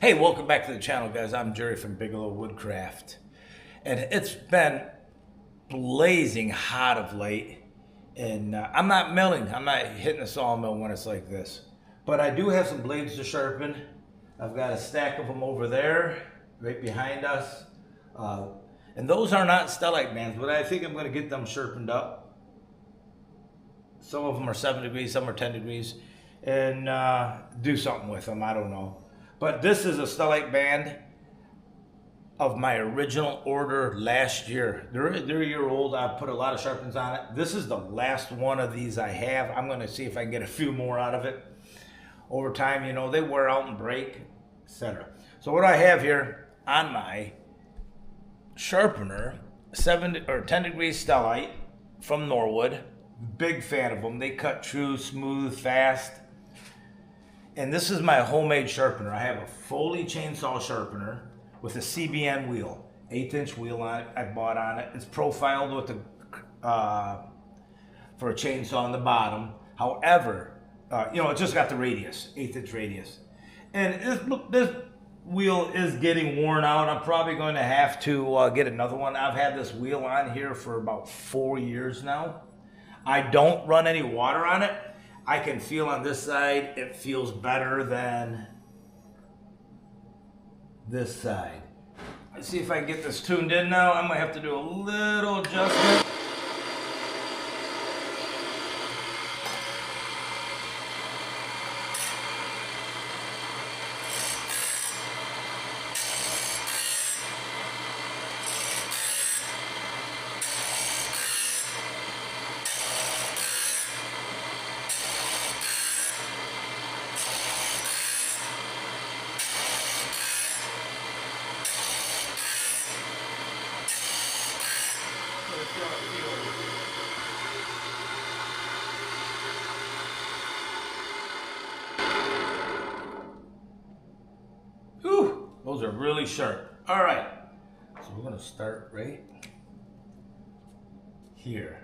Hey, welcome back to the channel, guys. I'm Jerry from Bigelow Woodcraft. And it's been blazing hot of late. And I'm not milling. I'm not hitting a sawmill when it's like this. But I do have some blades to sharpen. I've got a stack of them over there, right behind us. And those are not Stellicut bands, but I think I'm going to get them sharpened up. Some of them are 7 degrees, some are 10 degrees. And do something with them, I don't know. But this is a Stellicut band of my original order last year. They're a year old. I've put a lot of sharpens on it. This is the last one of these I have. I'm going to see if I can get a few more out of it. Over time, you know, they wear out and break, etc. So what I have here on my Sharpener, 7 or 10 degrees Stellicut from Norwood. Big fan of them. They cut true, smooth, fast. And this is my homemade sharpener. I have a Foley chainsaw sharpener with a CBN wheel, 1/8" wheel on it. I bought on it. It's profiled with for a chainsaw on the bottom. However, you know, it just got the radius, 1/8" radius. And this wheel is getting worn out. I'm probably going to have to get another one. I've had this wheel on here for about 4 years now. I don't run any water on it. I can feel on this side, it feels better than this side. Let's see if I can get this tuned in now. I might have to do a little adjustment. Whew, those are really sharp. All right, so we're gonna start right here.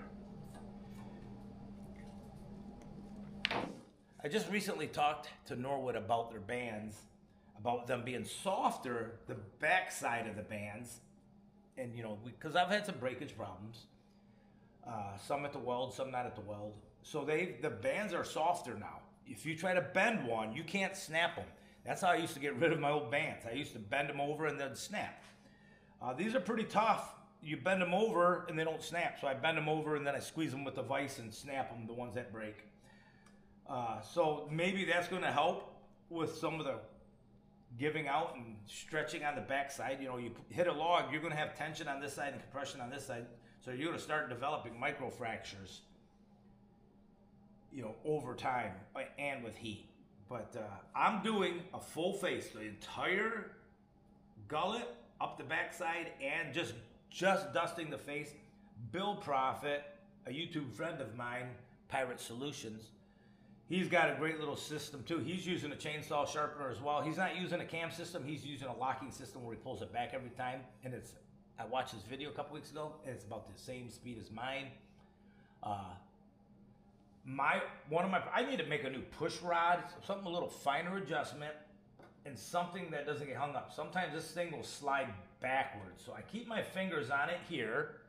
I just recently talked to Norwood about their bands, about them being softer, the back side of the bands. And you know, because I've had some breakage problems, some at the weld, some not at the weld. So the bands are softer now. If you try to bend one, you can't snap them. That's how I used to get rid of my old bands. I used to bend them over and they'd snap. These are pretty tough. You bend them over and they don't snap. So I bend them over and then I squeeze them with the vise and snap them, the ones that break. So maybe that's going to help with some of the giving out and stretching on the back side. You know, you hit a log, you're going to have tension on this side and compression on this side. So you're going to start developing microfractures, you know, over time and with heat. But I'm doing a full face, the entire gullet up the backside and just dusting the face. Bill Profit, a YouTube friend of mine, Pirate Solutions, he's got a great little system too. He's using a chainsaw sharpener as well. He's not using a cam system. He's using a locking system where he pulls it back every time. And I watched his video a couple weeks ago, and it's about the same speed as mine. I need to make a new push rod, something a little finer adjustment, and something that doesn't get hung up. Sometimes this thing will slide backwards, so I keep my fingers on it here,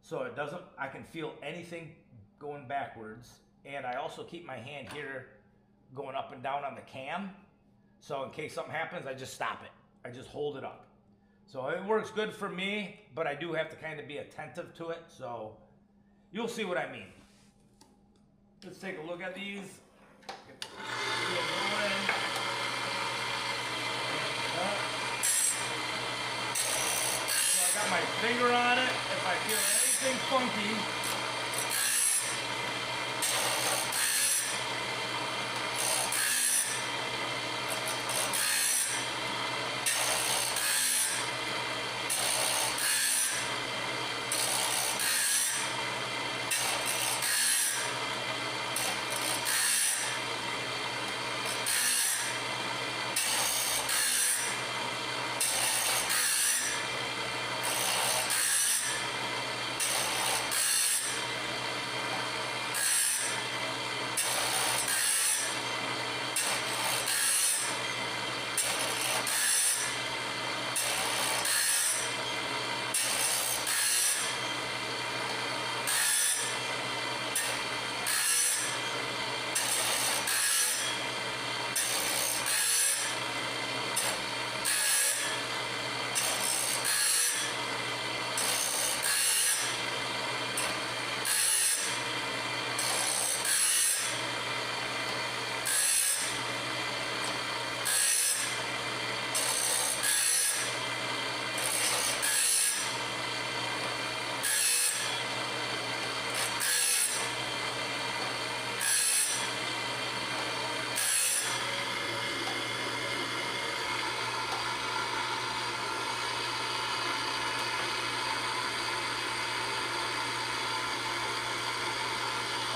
so I can feel anything going backwards. And I also keep my hand here going up and down on the cam. So in case something happens, I just stop it. I just hold it up. So it works good for me, but I do have to kind of be attentive to it. So you'll see what I mean. Let's take a look at these. So I got my finger on it. If I feel anything funky,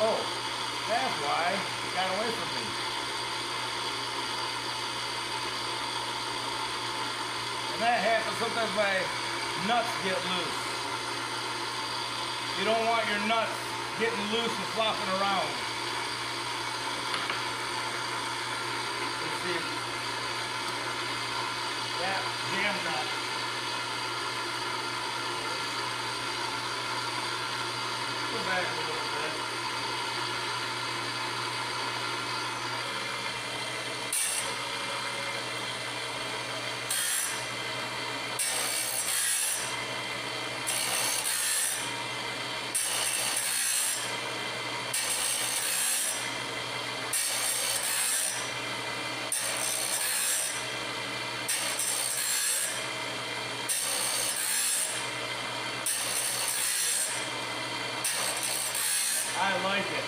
Oh, that's why it got away from me. And that happens sometimes my nuts get loose. You don't want your nuts getting loose and flopping around. Let's see. That jam nut. Go back a little bit. I like it.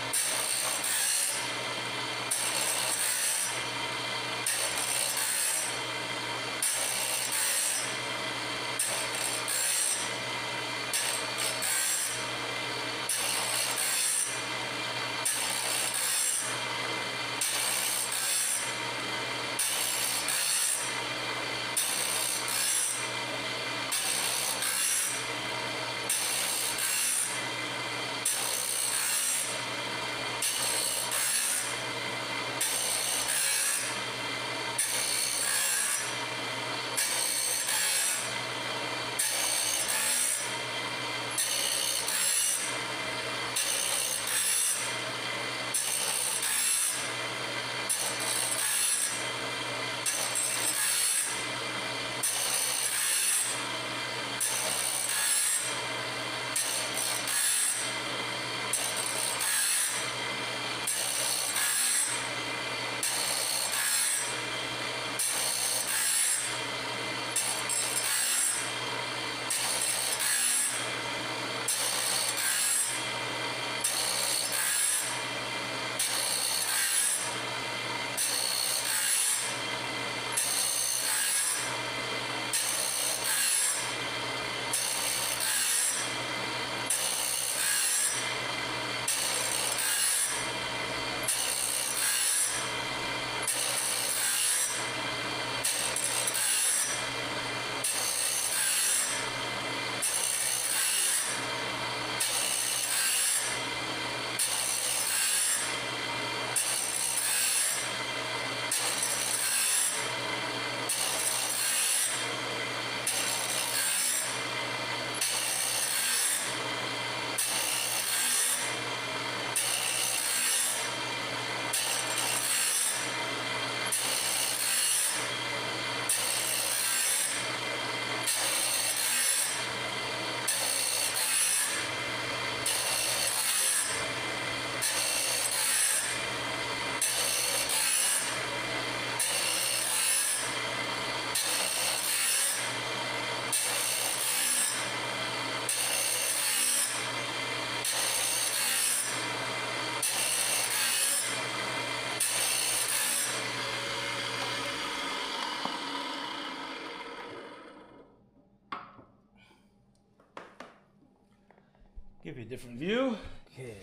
Give you a different view. Okay.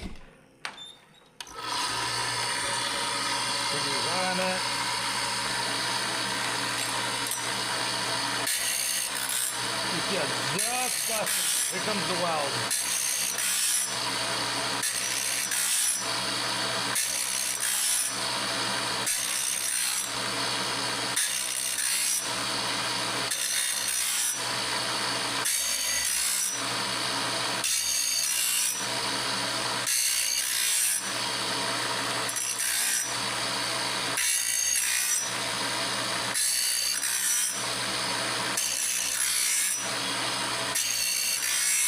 Fingers on it. You see it just busted. Here comes the weld.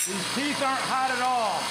These teeth aren't hot at all.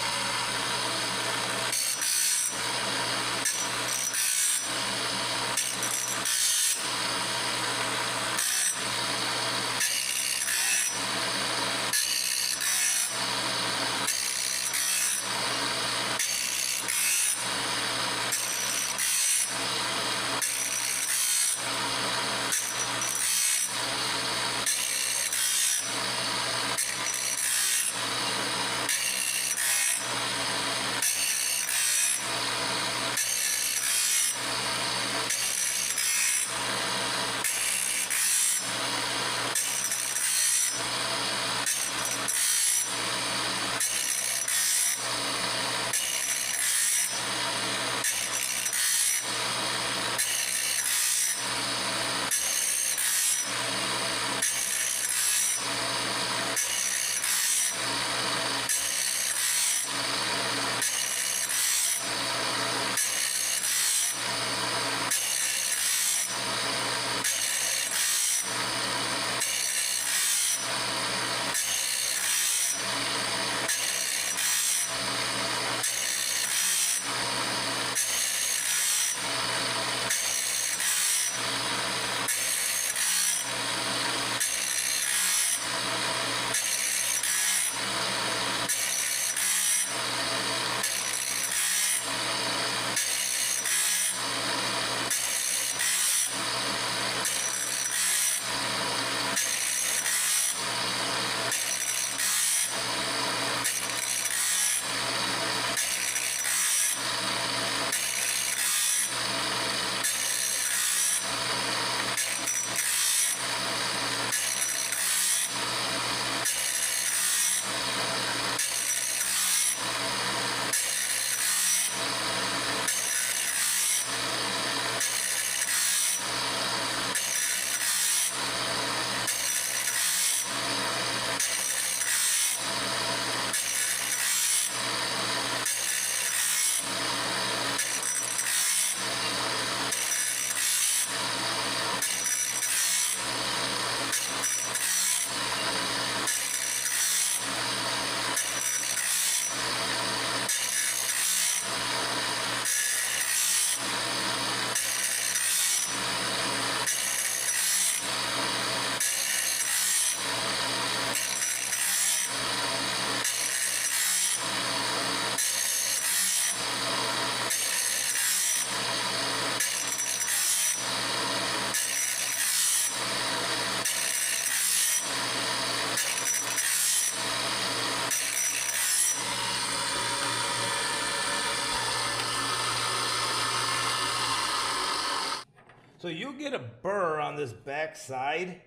So you get a burr on this back side.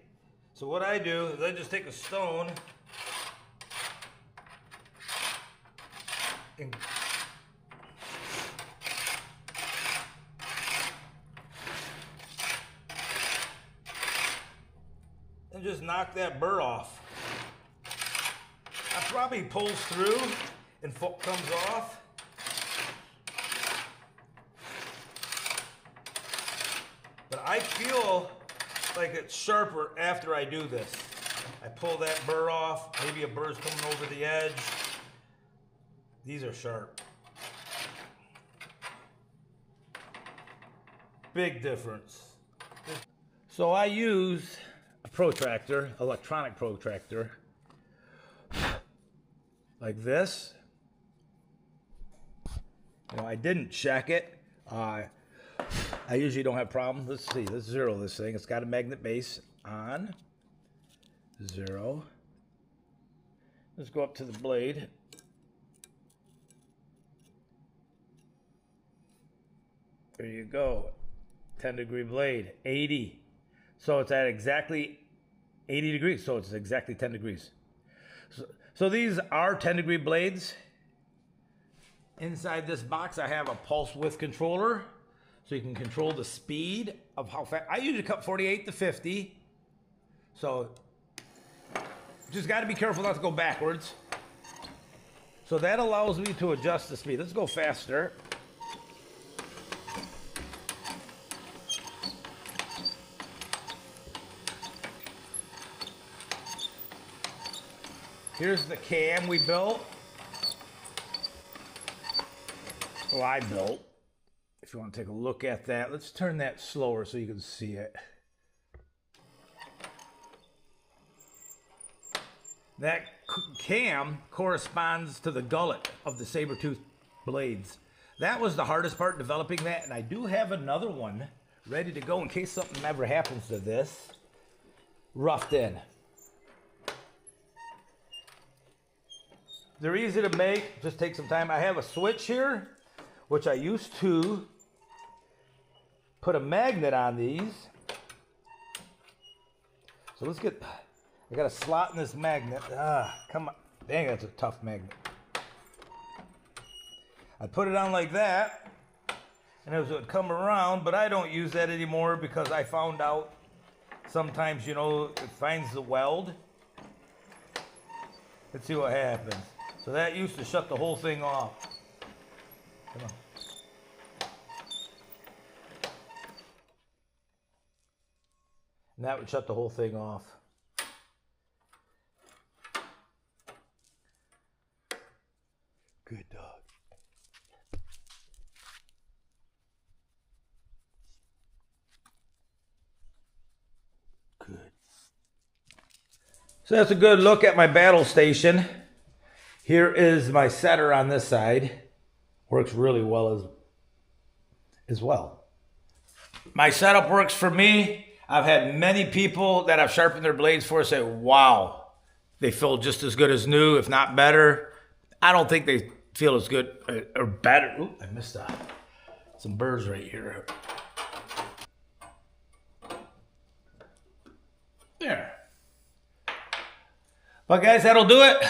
So what I do is I just take a stone and just knock that burr off. That probably pulls through and comes off. But I feel like it's sharper after I do this. I pull that burr off, maybe a burr's coming over the edge. These are sharp. Big difference. So I use a protractor, electronic protractor, like this. You know, I didn't check it. I usually don't have problems. Let's see, let's zero this thing. It's got a magnet base on. Zero. Let's go up to the blade. There you go. 10-degree blade, 80. So it's at exactly 80 degrees. So it's exactly 10 degrees. So these are 10-degree blades. Inside this box, I have a pulse width controller. So you can control the speed of how fast. I usually cut 48 to 50. So just got to be careful not to go backwards. So that allows me to adjust the speed. Let's go faster. Here's the cam we built. Well, I built. If you want to take a look at that, let's turn that slower so you can see it. That cam corresponds to the gullet of the saber-tooth blades. That was the hardest part, developing that, and I do have another one ready to go in case something ever happens to this. Roughed in. They're easy to make, just take some time. I have a switch here, which I used to put a magnet on these. So let's get, I got a slot in this magnet. Come on. Dang, that's a tough magnet. I put it on like that, and it would come around, but I don't use that anymore because I found out sometimes, you know, it finds the weld. Let's see what happens. So that used to shut the whole thing off. Come on. And that would shut the whole thing off. Good dog. Good. So that's a good look at my battle station. Here is my setter on this side. Works really well as well. My setup works for me. I've had many people that I've sharpened their blades for say, wow, they feel just as good as new, if not better. I don't think they feel as good or better. Ooh, I missed some burrs right here. There. But guys, that'll do it.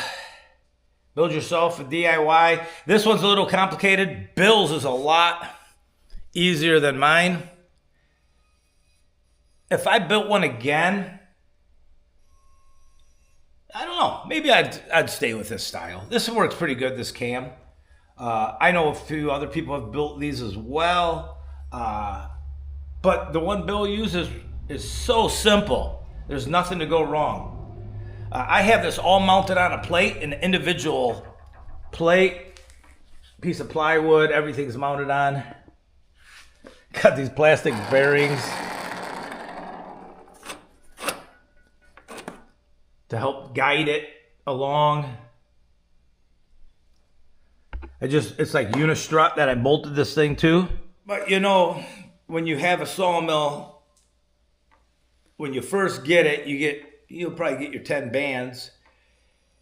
Build yourself a DIY. This one's a little complicated. Bill's is a lot easier than mine. If I built one again, I don't know. Maybe I'd stay with this style. This works pretty good, this cam. I know a few other people have built these as well. But the one Bill uses is so simple. There's nothing to go wrong. I have this all mounted on a plate, an individual plate, piece of plywood, everything's mounted on. Got these plastic bearings to help guide it along. It's like unistrut that I bolted this thing to. But you know, when you have a sawmill, when you first get it, you'll probably get your 10 bands.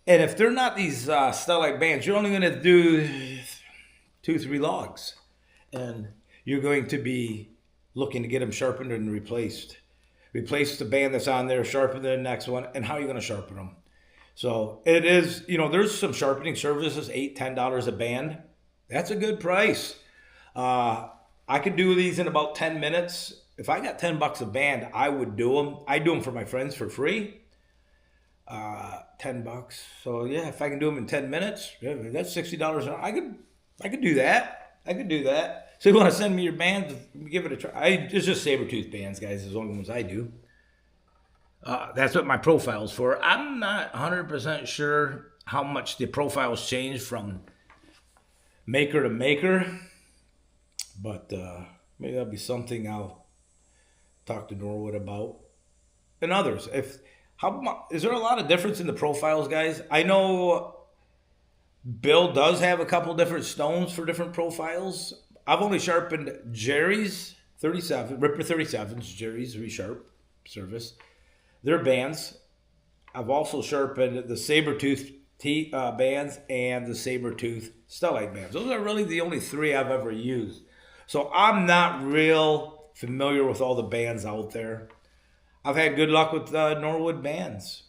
And if they're not these Stellicut bands, you're only gonna do 2-3 logs. And you're going to be looking to get them sharpened and replaced. Replace the band that's on there, sharpen the next one, and how are you going to sharpen them? So it is, there's some sharpening services, $8-10 a band. That's a good price. I could do these in about 10 minutes. If I got $10 a band, I would do them. I do them for my friends for free. $10. So yeah, if I can do them in 10 minutes, yeah, that's $60 an hour. I could do that. I could do that. So you want to send me your bands? Give it a try. It's just saber-tooth bands, guys. It's the only ones I do. That's what my profile's for. I'm not 100% sure how much the profiles change from maker to maker, but maybe that'll be something I'll talk to Norwood about, and others. Is there a lot of difference in the profiles, guys? I know Bill does have a couple different stones for different profiles. I've only sharpened Jerry's 37, Ripper 37s, Jerry's Resharp service. Their bands. I've also sharpened the Sabertooth bands and the Sabertooth Stellicut bands. Those are really the only three I've ever used. So I'm not real familiar with all the bands out there. I've had good luck with Norwood bands.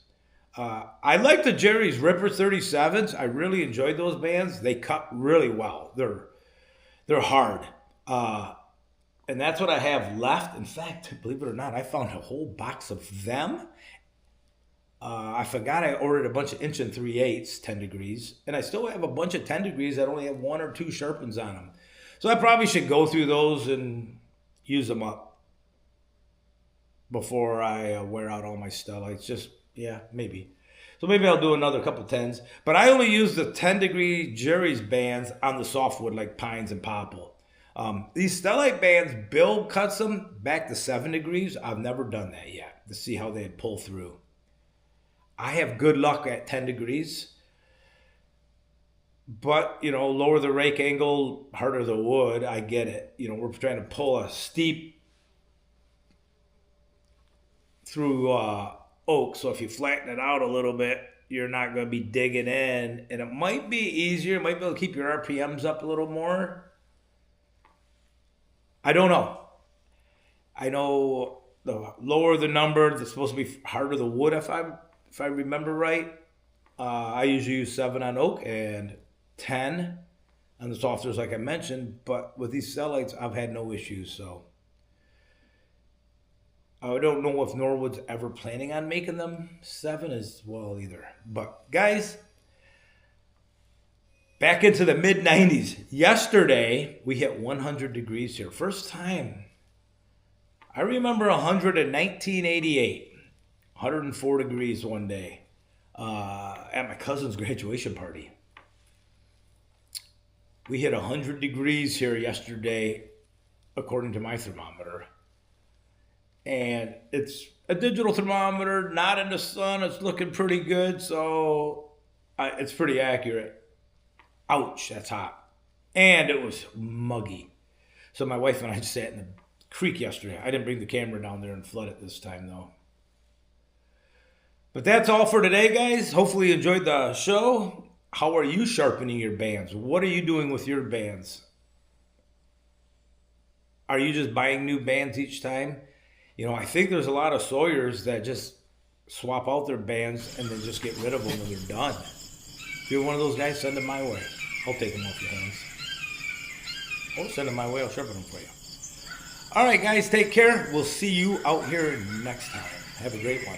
I like the Jerry's Ripper 37s. I really enjoyed those bands. They cut really well. They're hard. And that's what I have left. In fact, believe it or not, I found a whole box of them. I forgot I ordered a bunch of 1 3/8 10 degrees. And I still have a bunch of 10 degrees that only have 1 or 2 sharpens on them. So I probably should go through those and use them up before I wear out all my Stellites. Yeah, maybe. So maybe I'll do another couple 10s. But I only use the 10 degree Jerry's bands on the softwood like pines and popple. These Stellicut bands, Bill cuts them back to 7 degrees. I've never done that yet to see how they'd pull through. I have good luck at 10 degrees. But, lower the rake angle, harder the wood. I get it. We're trying to pull a steep through oak. So if you flatten it out a little bit, you're not going to be digging in. And it might be easier. You might be able to keep your RPMs up a little more. I don't know. I know the lower the number, it's supposed to be harder the wood if I remember right. I usually use 7 on oak and 10 on the softers like I mentioned, but with these Stellites I've had no issues. So I don't know if Norwood's ever planning on making them 7 as well either. But guys, back into the mid 90s. Yesterday we hit 100 degrees here. First time. I remember 100 in 1988. 104 degrees one day at my cousin's graduation party. We hit 100 degrees here yesterday, according to my thermometer. And it's a digital thermometer, not in the sun. It's looking pretty good, so it's pretty accurate. Ouch, that's hot. And it was muggy. So my wife and I just sat in the creek yesterday. I didn't bring the camera down there and flood it this time, though. But that's all for today, guys. Hopefully you enjoyed the show. How are you sharpening your bands? What are you doing with your bands? Are you just buying new bands each time? I think there's a lot of sawyers that just swap out their bands and then just get rid of them when they're done. If you're one of those guys, send them my way. I'll take them off your hands. Or send them my way, I'll sharpen them for you. All right, guys, take care. We'll see you out here next time. Have a great one.